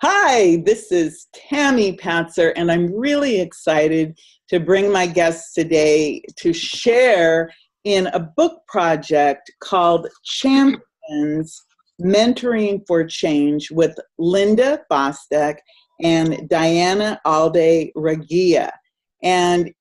Hi, this is Tammy Patzer, and I'm really excited to bring my guests today to share in a book project called Champions Mentoring for Change with Linda Fostek and Diana Alderguia. And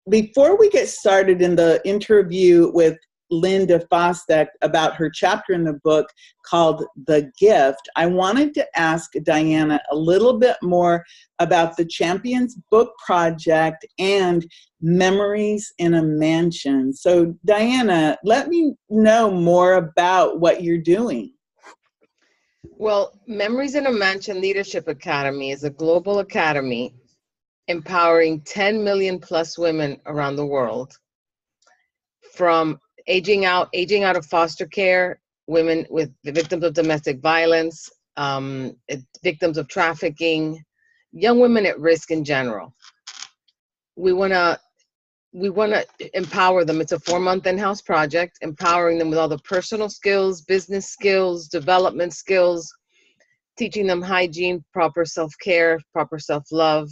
before we get started in the interview with Linda Fostek about her chapter in the book called The Gift, I wanted to ask Diana a little bit more about the Champions book project and Memories in a Mansion. So Diana, let me know more about what you're doing. Well, Memories in a Mansion Leadership Academy is a global academy empowering 10 million plus women around the world, from aging out of foster care, women with the victims of domestic violence, victims of trafficking, young women at risk in general. We want to empower them. It's a 4-month in-house project, empowering them with all the personal skills, business skills, development skills, teaching them hygiene, proper self-care, proper self-love,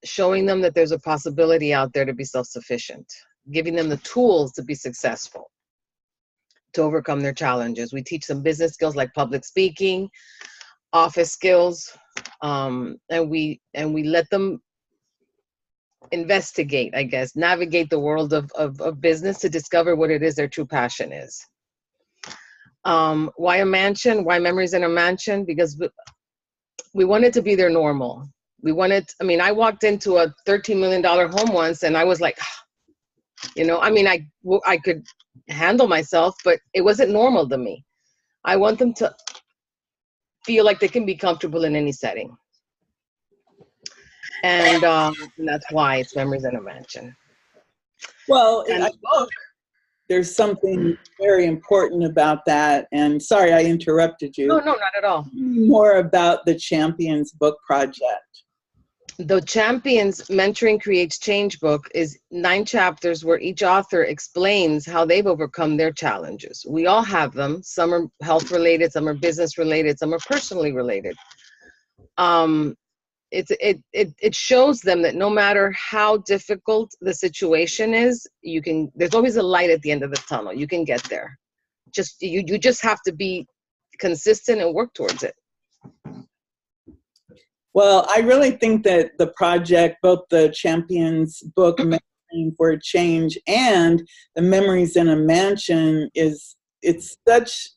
showing them that there's a possibility out there to be self-sufficient, giving them the tools to be successful, to overcome their challenges. We teach them business skills like public speaking, office skills, and we let them investigate, I guess, navigate the world of business to discover what it is their true passion is. Why a mansion? Why Memories in a Mansion? Because we wanted to be their normal. I walked into a $13 million home once and I was like, I could handle myself, but it wasn't normal to me. I want them to feel like they can be comfortable in any setting. And that's why it's Memories in a Mansion. Well, there's something very important about that. And sorry, I interrupted you. No, not at all. More about the Champions book project. The Champions Mentoring Creates Change book is 9 chapters where each author explains how they've overcome their challenges. We all have them. Some are health related, some are business related, some are personally related. It shows them that no matter how difficult the situation is, there's always a light at the end of the tunnel. You can get there. You just have to be consistent and work towards it. Well, I really think that the project, both the Champions book, Mentoring for Change, and the Memories in a Mansion, it's such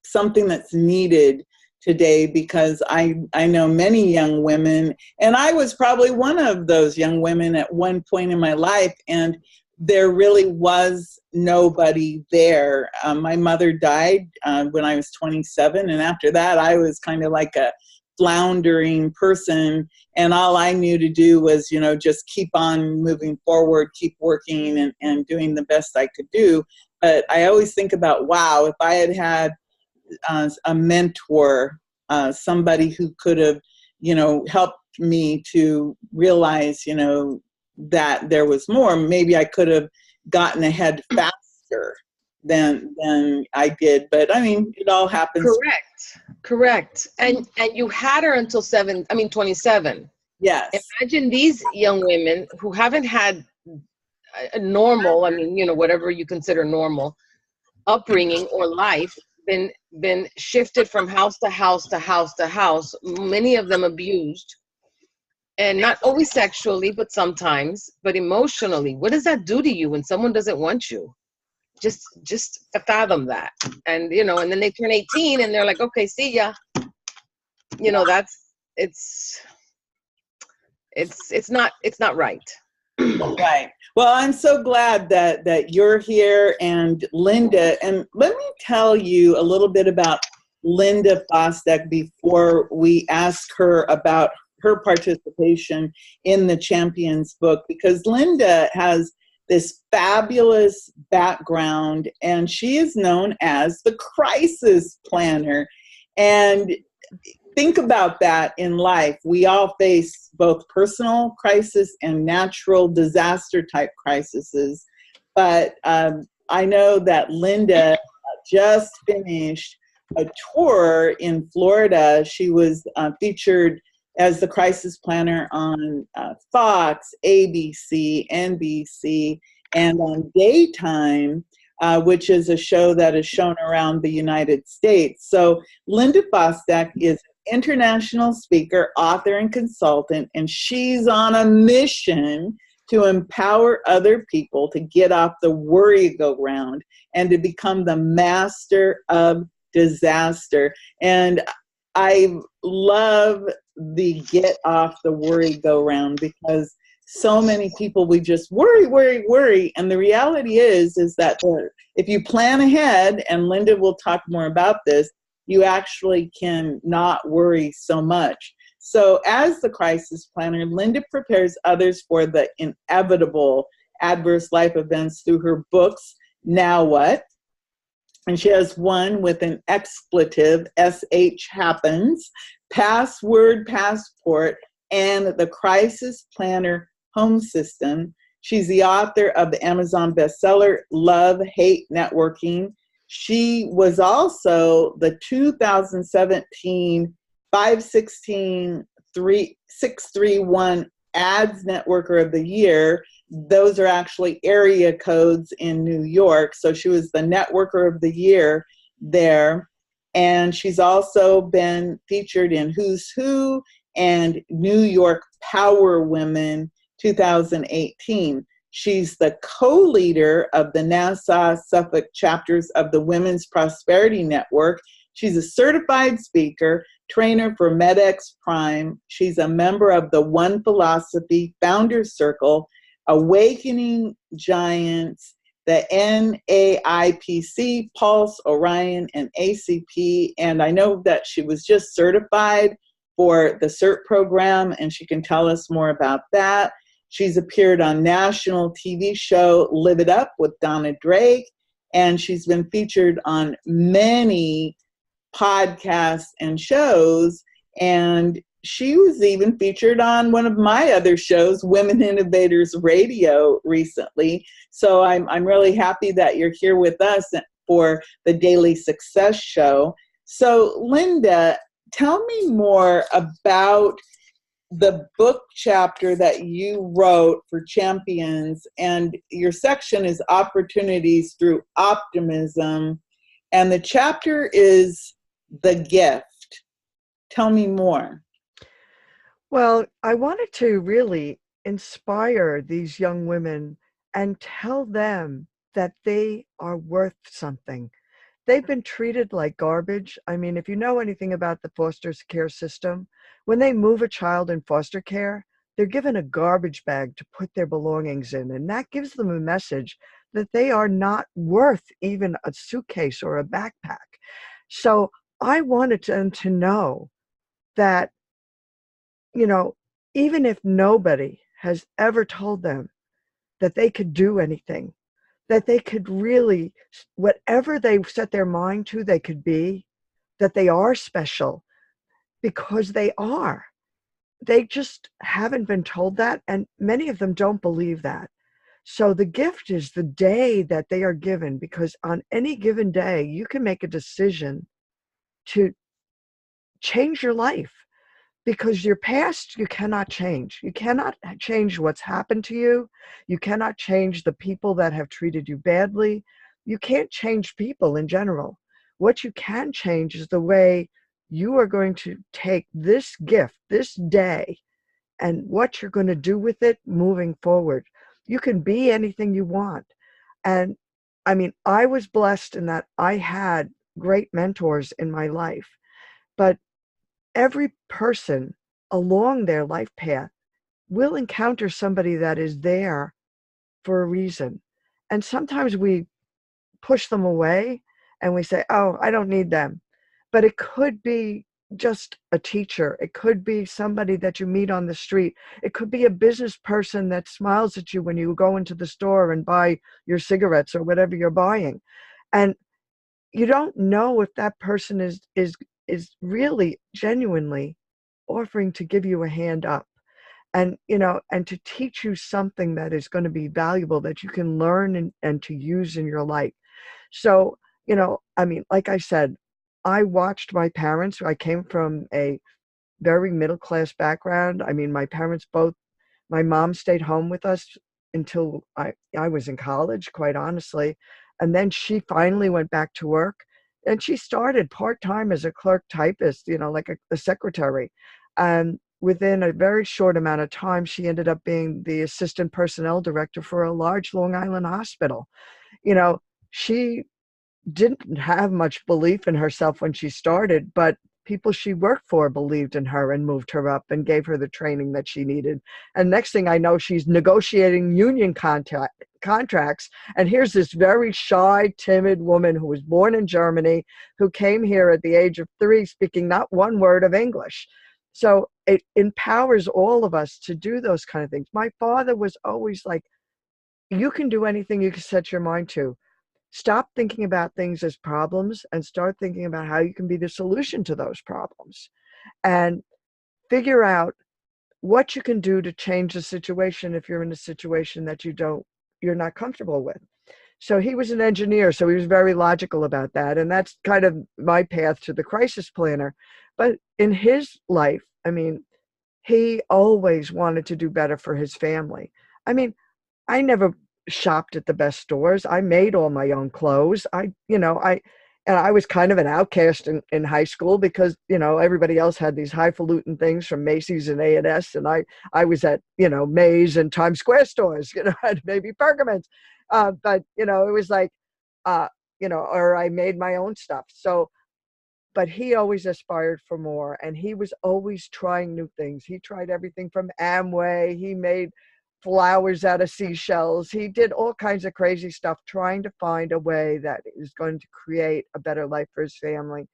something that's needed today, because I know many young women, and I was probably one of those young women at one point in my life, and there really was nobody there. My mother died when I was 27, and after that I was kind of like a floundering person, and all I knew to do was, just keep on moving forward, keep working and doing the best I could do. But I always think about, wow, if I had a mentor, somebody who could have, helped me to realize, that there was more, maybe I could have gotten ahead faster than I did. But it all happens. Correct. And you had her until 27. Yes. Imagine these young women who haven't had a normal, whatever you consider normal upbringing or life, been shifted from house to house to house to house, many of them abused, and not always sexually, but sometimes, but emotionally. What does that do to you when someone doesn't want you? Just fathom that. And and then they turn 18 and they're like, okay, see ya. It's not right. Right. Well, I'm so glad that you're here, and Linda. And let me tell you a little bit about Linda Fostek before we ask her about her participation in the Champions book, because Linda has this fabulous background, and she is known as the crisis planner. And think about that in life. We all face both personal crisis and natural disaster type crises. But I know that Linda just finished a tour in Florida. She was featured as the crisis planner on Fox, ABC, NBC, and on Daytime, which is a show that is shown around the United States. So Linda Fostek is an international speaker, author, and consultant, and she's on a mission to empower other people to get off the worry-go-round and to become the master of disaster. And I love the get off the worry-go-round, because so many people, we just worry, worry, worry. And the reality is that if you plan ahead, and Linda will talk more about this, you actually can not worry so much. So as the crisis planner, Linda prepares others for the inevitable adverse life events through her books, Now What? And she has one with an expletive, S.H. Happens, Password Passport, and the Crisis Planner Home System. She's the author of the Amazon bestseller, Love, Hate, Networking. She was also the 2017 516-631 Ads Networker of the Year. Those are actually area codes in New York. So she was the Networker of the Year there. And she's also been featured in Who's Who and New York Power Women 2018. She's the co-leader of the Nassau Suffolk chapters of the Women's Prosperity Network. She's a certified speaker, trainer for MEDX Prime. She's a member of the One Philosophy Founders Circle, Awakening Giants, the NAIPC, Pulse, Orion, and ACP. And I know that she was just certified for the CERT program, and she can tell us more about that. She's appeared on national TV show Live It Up with Donna Drake, and she's been featured on many podcasts and shows, and she was even featured on one of my other shows, Women Innovators Radio, recently. So I'm really happy that you're here with us for the Daily Success Show. So Linda, tell me more about the book chapter that you wrote for Champions, and your section is Opportunities Through Optimism, and the chapter is The Gift. Tell me more. Well, I wanted to really inspire these young women and tell them that they are worth something. They've been treated like garbage. I mean, if you know anything about the foster care system, when they move a child in foster care, they're given a garbage bag to put their belongings in. And that gives them a message that they are not worth even a suitcase or a backpack. So I wanted them to know that, you know, even if nobody has ever told them that they could do anything, that they could really, whatever they set their mind to, they could be, that they are special, because they are. They just haven't been told that, and many of them don't believe that. So the gift is the day that they are given, because on any given day, you can make a decision to change your life. Because your past, you cannot change. You cannot change what's happened to you. You cannot change the people that have treated you badly. You can't change people in general. What you can change is the way you are going to take this gift, this day, and what you're going to do with it moving forward. You can be anything you want. And I mean, I was blessed in that I had great mentors in my life. But every person along their life path will encounter somebody that is there for a reason. And sometimes we push them away and we say, oh, I don't need them. But it could be just a teacher. It could be somebody that you meet on the street. It could be a business person that smiles at you when you go into the store and buy your cigarettes or whatever you're buying. And you don't know if that person is really genuinely offering to give you a hand up, and and to teach you something that is going to be valuable, that you can learn and to use in your life. So I mean, like I said, I watched my parents. I came from a very middle class background. I mean, my parents both, my mom stayed home with us until I was in college, quite honestly. And then she finally went back to work, and she started part-time as a clerk typist, like a secretary. And within a very short amount of time, she ended up being the assistant personnel director for a large Long Island hospital. You know, she didn't have much belief in herself when she started, but people she worked for believed in her and moved her up and gave her the training that she needed. And next thing I know, she's negotiating union contracts. And here's this very shy, timid woman who was born in Germany, who came here at the age of 3, speaking not one word of English. So it empowers all of us to do those kind of things. My father was always like, you can do anything you can set your mind to. Stop thinking about things as problems and start thinking about how you can be the solution to those problems, and figure out what you can do to change the situation if you're in a situation that you're not comfortable with. So he was an engineer, so he was very logical about that. And that's kind of my path to the crisis planner. But in his life, I mean, he always wanted to do better for his family. I mean, I never shopped at the best stores. I made all my own clothes. And I was kind of an outcast in high school because, everybody else had these highfalutin things from Macy's and A&S. And I was at, Mays and Times Square stores, had maybe Pergaments. But, it was like, or I made my own stuff. So, but he always aspired for more, and he was always trying new things. He tried everything from Amway. He made flowers out of seashells. He did all kinds of crazy stuff, trying to find a way that is going to create a better life for his family.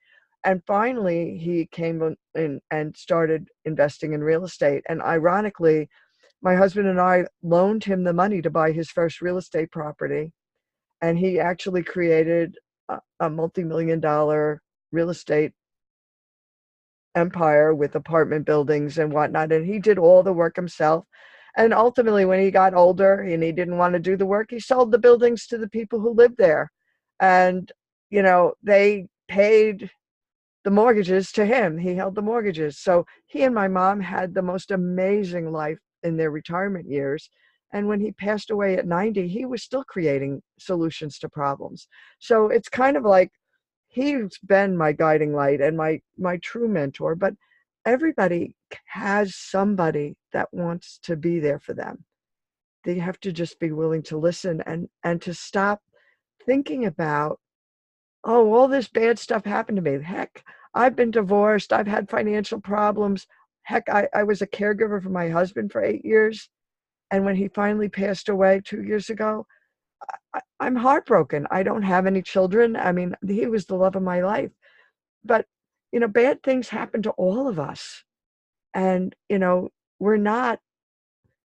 And finally, he came in and started investing in real estate. And ironically, my husband and I loaned him the money to buy his first real estate property. And he actually created a multi-million-dollar real estate empire with apartment buildings and whatnot. And he did all the work himself. And ultimately, when he got older and he didn't want to do the work, he sold the buildings to the people who lived there. And, they paid the mortgages to him. He held the mortgages. So he and my mom had the most amazing life in their retirement years. And when he passed away at 90, he was still creating solutions to problems. So it's kind of like he's been my guiding light and my true mentor, but everybody has somebody that wants to be there for them. They have to just be willing to listen and to stop thinking about, oh, all this bad stuff happened to me. Heck, I've been divorced. I've had financial problems. Heck, I was a caregiver for my husband for 8 years. And when he finally passed away 2 years ago, I'm heartbroken. I don't have any children. I mean, he was the love of my life. But, bad things happen to all of us. And, we're not,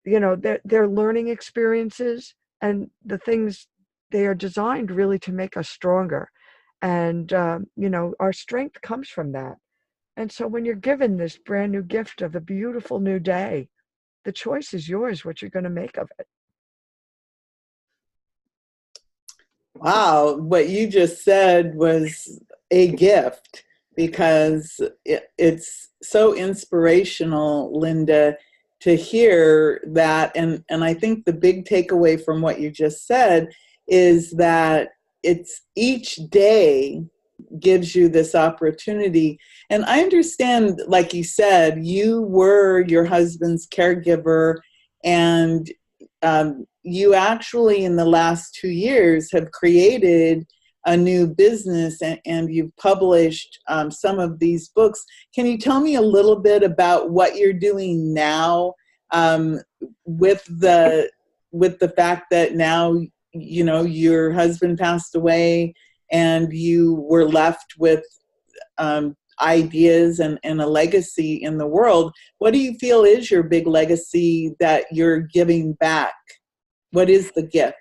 they're learning experiences, and the things, they are designed really to make us stronger. And, our strength comes from that. And so when you're given this brand new gift of a beautiful new day, the choice is yours, what you're going to make of it. Wow, what you just said was a gift, because it's so inspirational, Linda, to hear that. And I think the big takeaway from what you just said is that it's each day gives you this opportunity. And I understand, like you said, you were your husband's caregiver, and you actually in the last 2 years have created a new business, and you've published some of these books. Can you tell me a little bit about what you're doing now, with the fact that now your husband passed away and you were left with ideas and a legacy in the world? What do you feel is your big legacy that you're giving back? What is the gift?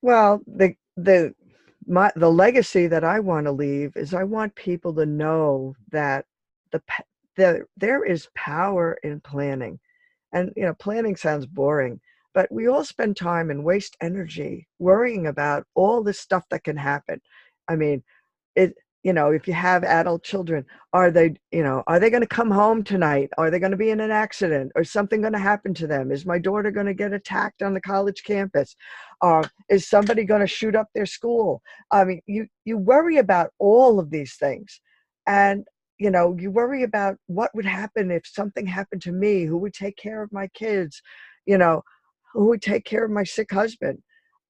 Well, the legacy that I want to leave is, I want people to know that there is power in planning. And, planning sounds boring, but we all spend time and waste energy worrying about all this stuff that can happen. I mean, you know, if you have adult children, are they, you know, are they going to come home tonight? Are they going to be in an accident? Or something going to happen to them? Is my daughter going to get attacked on the college campus? Is somebody going to shoot up their school? I mean, you worry about all of these things. And, you know, you worry about what would happen if something happened to me, who would take care of my kids, you know, who would take care of my sick husband.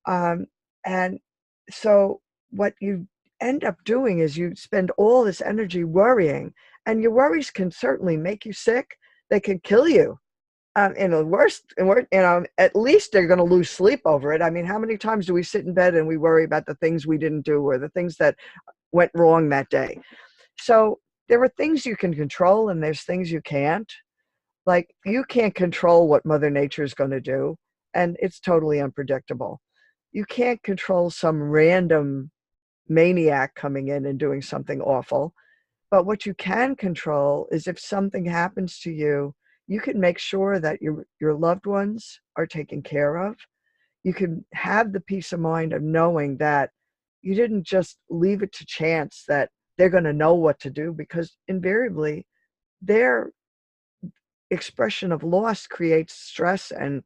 Um, and so what you end up doing is you spend all this energy worrying, and your worries can certainly make you sick. They can kill you. In the worst, you know, at least they're going to lose sleep over it. I mean, how many times do we sit in bed and we worry about the things we didn't do or the things that went wrong that day? So there are things you can control and there's things you can't. Like, you can't control what Mother Nature is going to do, and it's totally unpredictable. You can't control some random maniac coming in and doing something awful. But what you can control is, if something happens to you, you can make sure that your loved ones are taken care of. You can have the peace of mind of knowing that you didn't just leave it to chance that they're going to know what to do, because invariably their expression of loss creates stress. And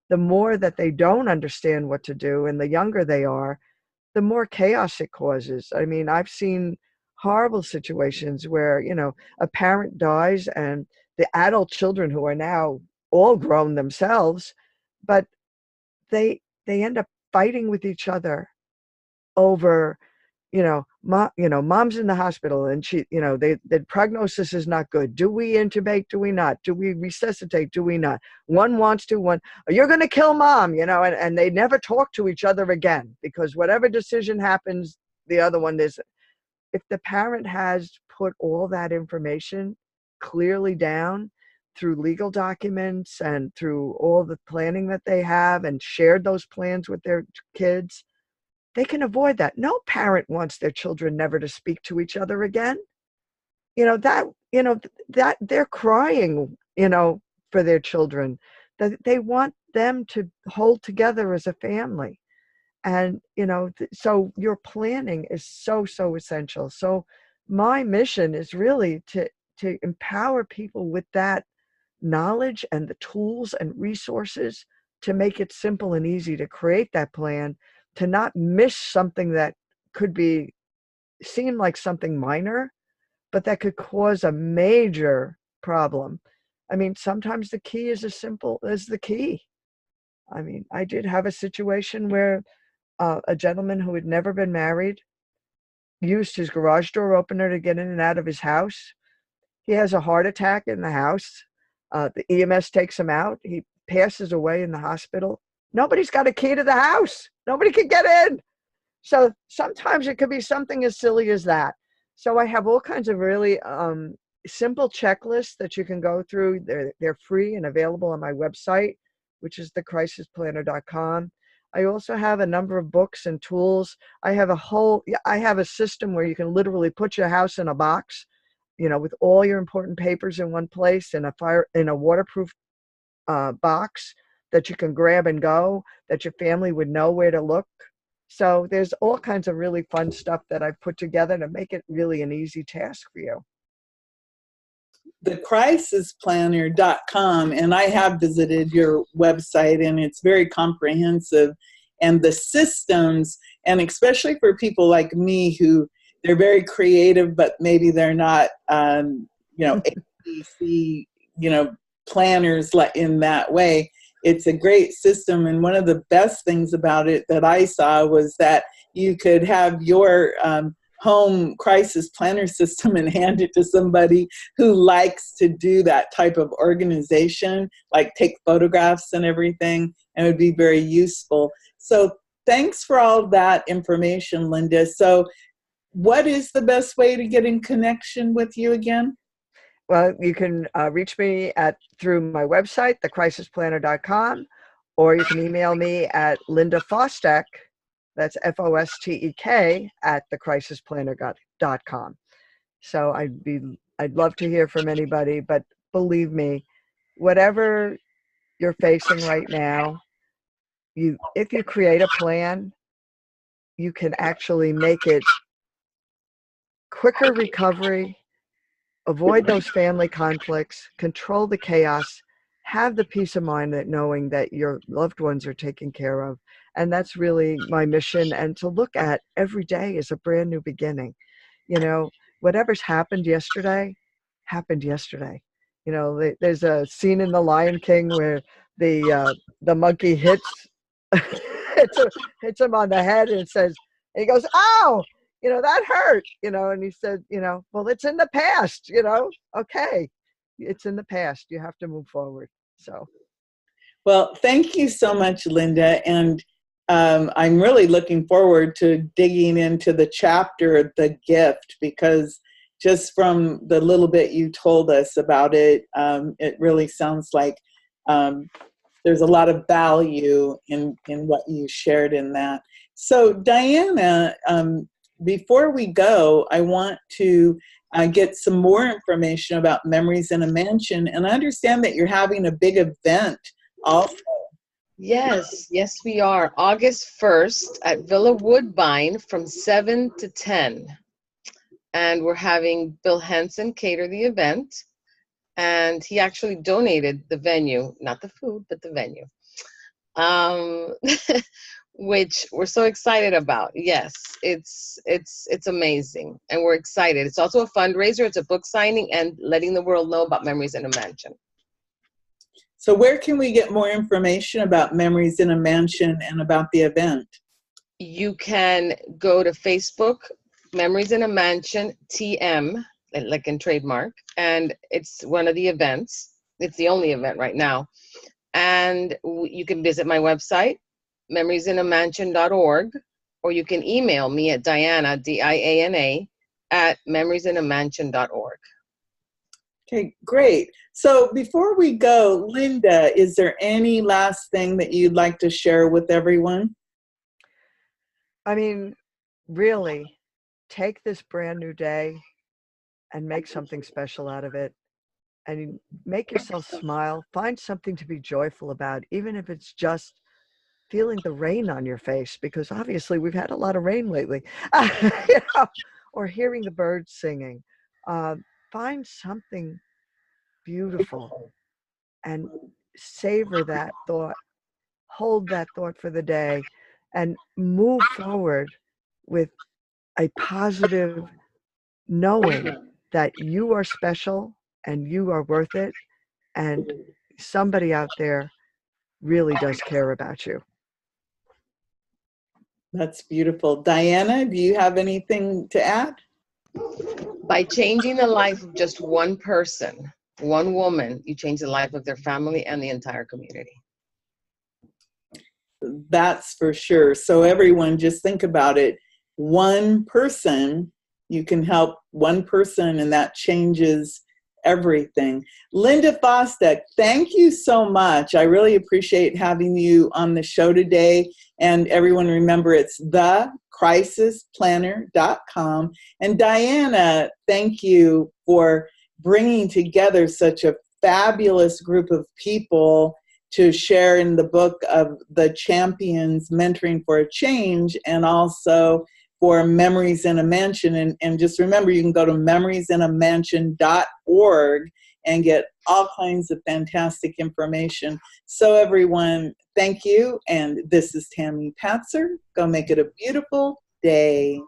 the more that they don't understand what to do and the younger they are, the more chaos it causes. I mean, I've seen horrible situations where, you know, a parent dies and the adult children, who are now all grown themselves, but they end up fighting with each other over, mom's in the hospital and she, you know, the prognosis is not good. Do we intubate? Do we not? Do we resuscitate? Do we not? One wants to, one, you're going to kill mom, you know, and they never talk to each other again, because whatever decision happens, the other one is, if the parent has put all that information clearly down through legal documents and through all the planning that they have and shared those plans with their kids, they can avoid that. No parent wants their children never to speak to each other again. That they're crying, for their children, that they want them to hold together as a family. And, so your planning is so, so essential. So my mission is really to empower people with that knowledge and the tools and resources to make it simple and easy to create that plan, to not miss something that could seem like something minor, but that could cause a major problem. I mean, sometimes the key is as simple as the key. I mean, I did have a situation where a gentleman who had never been married used his garage door opener to get in and out of his house. He has a heart attack in the house. The EMS takes him out. He passes away in the hospital. Nobody's got a key to the house. Nobody can get in. So sometimes it could be something as silly as that. So I have all kinds of really simple checklists that you can go through. They're free and available on my website, which is thecrisisplanner.com. I also have a number of books and tools. I have a system where you can literally put your house in a box, with all your important papers in one place, in a waterproof box that you can grab and go, that your family would know where to look. So there's all kinds of really fun stuff that I've put together to make it really an easy task for you. Thecrisisplanner.com, and I have visited your website, and it's very comprehensive. And the systems, and especially for people like me who they're very creative, but maybe they're not, ABC, planners in that way. It's a great system. And one of the best things about it that I saw was that you could have your home crisis planner system and hand it to somebody who likes to do that type of organization, like take photographs and everything, and it would be very useful. So thanks for all that information, Linda. So what is the best way to get in connection with you again? Well, you can reach me through my website, thecrisisplanner.com, or you can email me at Linda Fostek, that's Fostek, at thecrisisplanner.com. So I'd love to hear from anybody, but believe me, whatever you're facing right now, if you create a plan, you can actually make it quicker recovery, avoid those family conflicts, control the chaos, have the peace of mind that knowing that your loved ones are taken care of. And that's really my mission. And to look at every day as a brand new beginning. You know, whatever's happened yesterday, happened yesterday. You know, there's a scene in The Lion King where the monkey hits hits him on the head, and it says, and he goes, "Ow, you know, that hurt," you know, and he said, you know, well, it's in the past, you know, okay, it's in the past. You have to move forward. So, Well, thank you so much, Linda. And I'm really looking forward to digging into the chapter, The Gift, because just from the little bit you told us about it, it really sounds like there's a lot of value in what you shared in that. So, Diana, before we go, I want to get some more information about Memories in a Mansion. And I understand that you're having a big event also. Yes, yes, we are. August 1st at Villa Woodbine from 7 to 10. And we're having Bill Henson cater the event. And he actually donated the venue, not the food, but the venue, which we're so excited about. Yes, it's amazing. And we're excited. It's also a fundraiser. It's a book signing and letting the world know about Memories in a Mansion. So where can we get more information about Memories in a Mansion and about the event? You can go to Facebook, Memories in a Mansion, TM, like in trademark, and it's one of the events. It's the only event right now. And you can visit my website, memoriesinamansion.org, or you can email me at Diana, DIANA, at memoriesinamansion.org. Okay, great. So before we go, Linda, is there any last thing that you'd like to share with everyone? I mean, really, take this brand new day and make something special out of it, and make yourself smile. Find something to be joyful about, even if it's just feeling the rain on your face, because obviously we've had a lot of rain lately, you know, or hearing the birds singing. Find something beautiful and savor that thought, hold that thought for the day, and move forward with a positive knowing that you are special and you are worth it, and somebody out there really does care about you. That's beautiful. Diana, do you have anything to add? By changing the life of just one person, one woman, you change the life of their family and the entire community. That's for sure. So everyone, just think about it. One person, you can help one person, and that changes everything. Linda Fostek, thank you so much. I really appreciate having you on the show today. And everyone, remember, it's thecrisisplanner.com. And Diana, thank you for bringing together such a fabulous group of people to share in the book of the Champions Mentoring for a Change, and also for Memories in a Mansion. And just remember, you can go to memoriesinamansion.org and get all kinds of fantastic information. So everyone, thank you. And this is Tammy Patzer. Go make it a beautiful day.